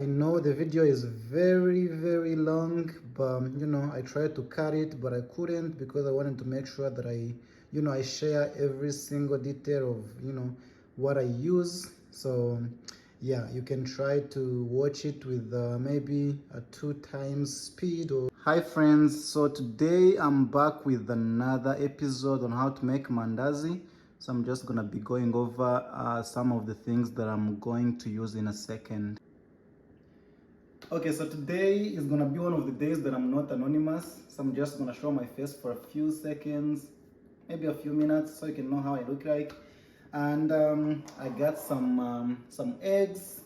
I know the video is very long, but I tried to cut it, but I couldn't because I wanted to make sure that I share every single detail of what I use. So yeah, you can try to watch it with maybe a 2 times speed. Or hi friends, so today I'm back with another episode on how to make mandazi. So I'm just gonna be going over some of the things that I'm going to use in a second. Okay, so today is gonna be one of the days that I'm not anonymous. So I'm just gonna show my face for a few seconds, maybe a few minutes, so you can know how I look like. And I got some eggs.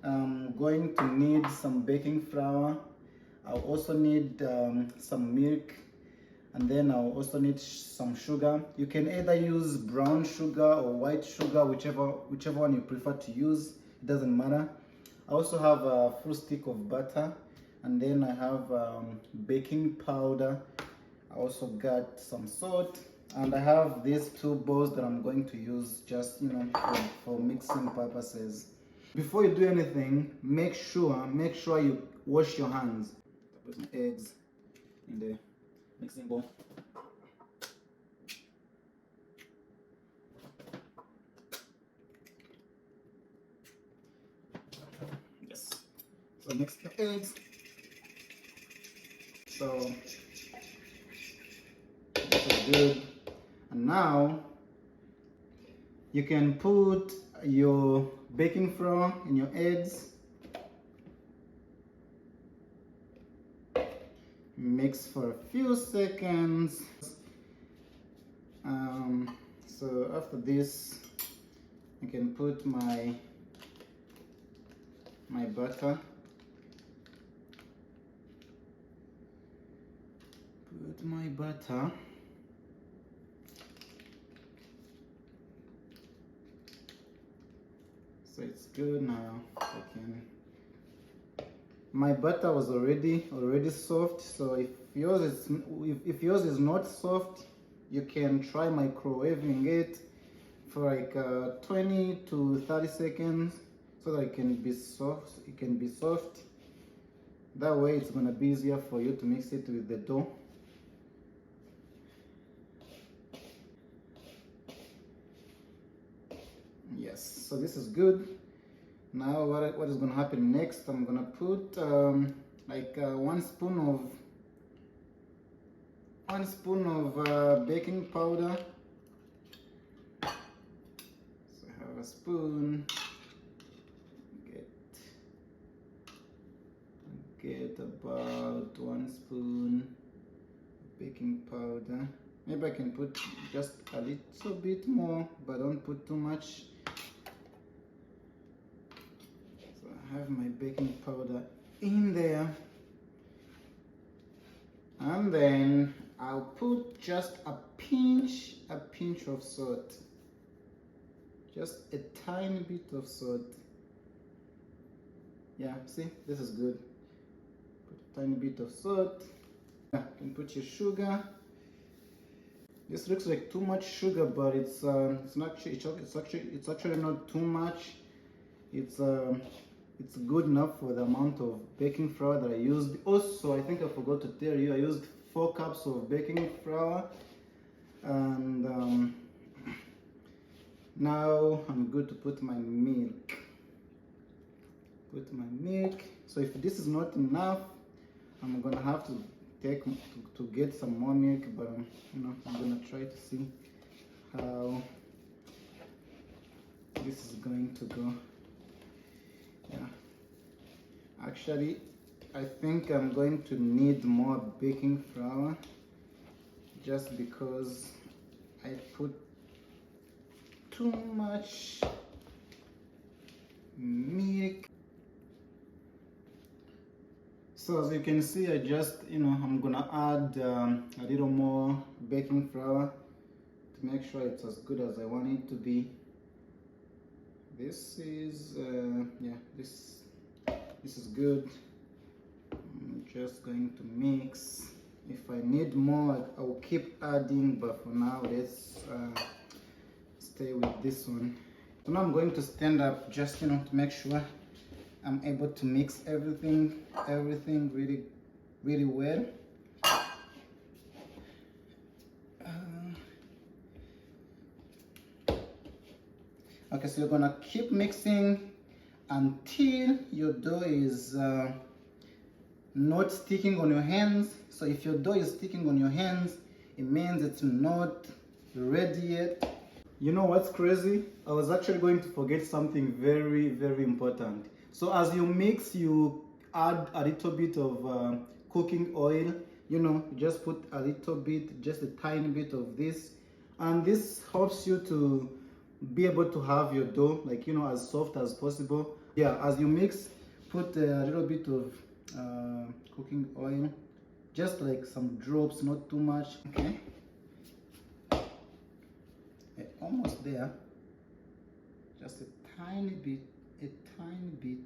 I'm going to need some baking flour. I'll also need some milk, and then I'll also need some sugar. You can either use brown sugar or white sugar, whichever one you prefer to use. It doesn't matter. I also have a full stick of butter, and then I have baking powder. I also got some salt, and I have these two bowls that I'm going to use just for mixing purposes. Before you do anything, make sure you wash your hands. I put my eggs in the mixing bowl. Yes. So mix the eggs. So this is good. And now you can put your baking flour in your eggs. Mix for a few seconds. So after this, I can put my butter. Put my butter. So it's good now. My butter was already soft. So if yours is not soft, you can try microwaving it for like 20 to 30 seconds so that it can be soft. That way it's gonna be easier for you to mix it with the dough. Yes, so this is good. Now what is gonna happen next? I'm gonna put like 1 spoon of baking powder. So I have a spoon. Get about 1 spoon baking powder. Maybe I can put just a little bit more, but don't put too much. So I have my baking powder in there. And then I'll put just a pinch of salt. Just a tiny bit of salt. Yeah, see, this is good. Put a tiny bit of salt. You can put your sugar. This looks like too much sugar, but it's actually not too much. It's good enough for the amount of baking flour that I used. Also, I think I forgot to tell you, I used 4 cups of baking flour, and now I'm good to put my milk. So if this is not enough, I'm gonna have to get some more milk, but I'm gonna try to see how this is going to go. Yeah, actually I think I'm going to need more baking flour just because I put too much milk. So as you can see, I just I'm gonna add a little more baking flour to make sure it's as good as I want it to be. This is yeah, this is good. I'm just going to mix. If I need more, I will keep adding, but for now let's stay with this one. So now I'm going to stand up just to make sure I'm able to mix everything really really well. Okay, so you're gonna keep mixing until your dough is not sticking on your hands. So if your dough is sticking on your hands, it means it's not ready yet. You know what's crazy? I was actually going to forget something very, very important. So as you mix, you add a little bit of cooking oil. You know, you just put a little bit, just a tiny bit of this. And this helps you to be able to have your dough, like, you know, as soft as possible. Yeah, as you mix, put a little bit of cooking oil, just like some drops, not too much. Okay. Almost there, just a tiny bit, a tiny bit.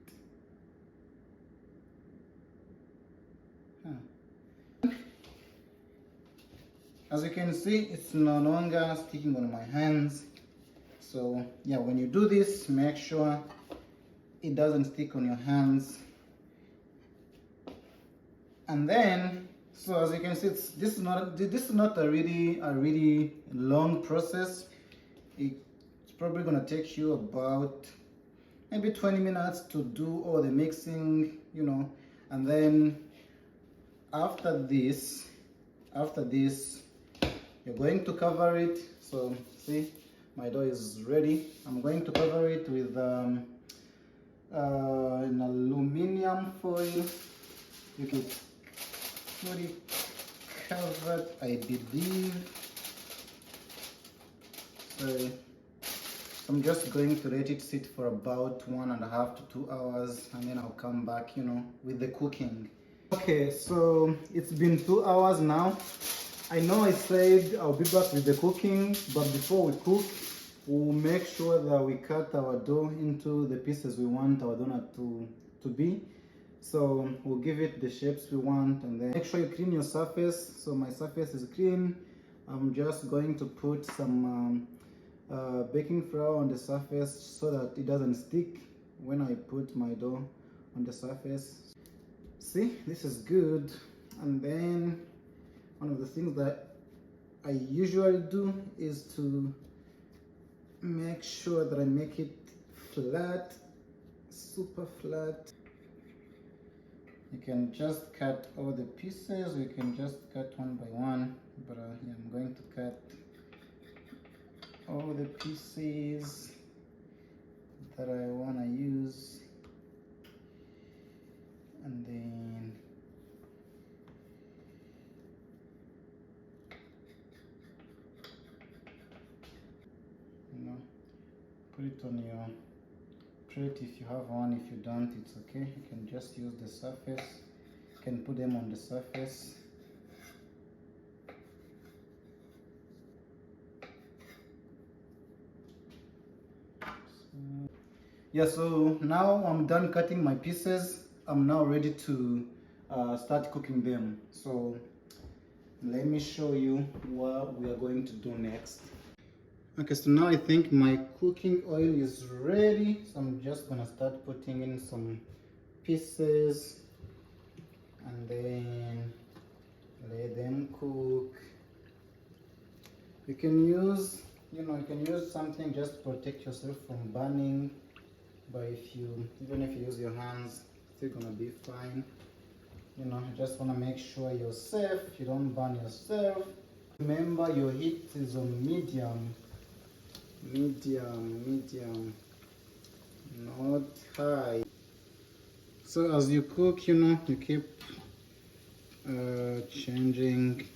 As you can see, it's no longer sticking on my hands. So yeah, when you do this, make sure it doesn't stick on your hands. And then, so as you can see, this is not a really long process. It's probably gonna take you about maybe 20 minutes to do all the mixing, you know. And then after this, you're going to cover it. So see, my dough is ready. I'm going to cover it with an aluminum foil. You can put it covered, I believe. So I'm just going to let it sit for about 1.5 to 2 hours, and then I'll come back, you know, with the cooking. Okay, so it's been 2 hours now. I know I said I'll be back with the cooking, but before we cook, we'll make sure that we cut our dough into the pieces we want our donut to be. So we'll give it the shapes we want, and then make sure you clean your surface. So my surface is clean. I'm just going to put some baking flour on the surface so that it doesn't stick when I put my dough on the surface. See, this is good. And then one of the things that I usually do is to make sure that I make it flat, super flat. You can just cut all the pieces, you can just cut one by one, but yeah, I'm going to cut all the pieces that I want to use, and then you know, put it on your plate if you have one. If you don't, it's okay, you can just use the surface. You can put them on the surface. Yeah, so now I'm done cutting my pieces. I'm now ready to start cooking them. So let me show you what we are going to do next. Okay, so now I think my cooking oil is ready. So I'm just gonna start putting in some pieces and then let them cook. You can use, you know, you can use something just to protect yourself from burning. But even if you use your hands, it's still gonna be fine. You know, you just wanna make sure you're safe, you don't burn yourself. Remember, your heat is on medium, not high. So as you cook, you know, you keep changing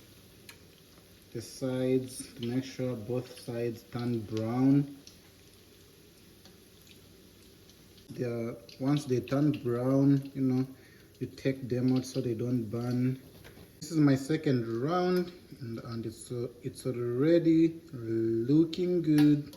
the sides to make sure both sides turn brown. Once they turn brown, you know, you take them out so they don't burn. This is my second round, and it's already looking good.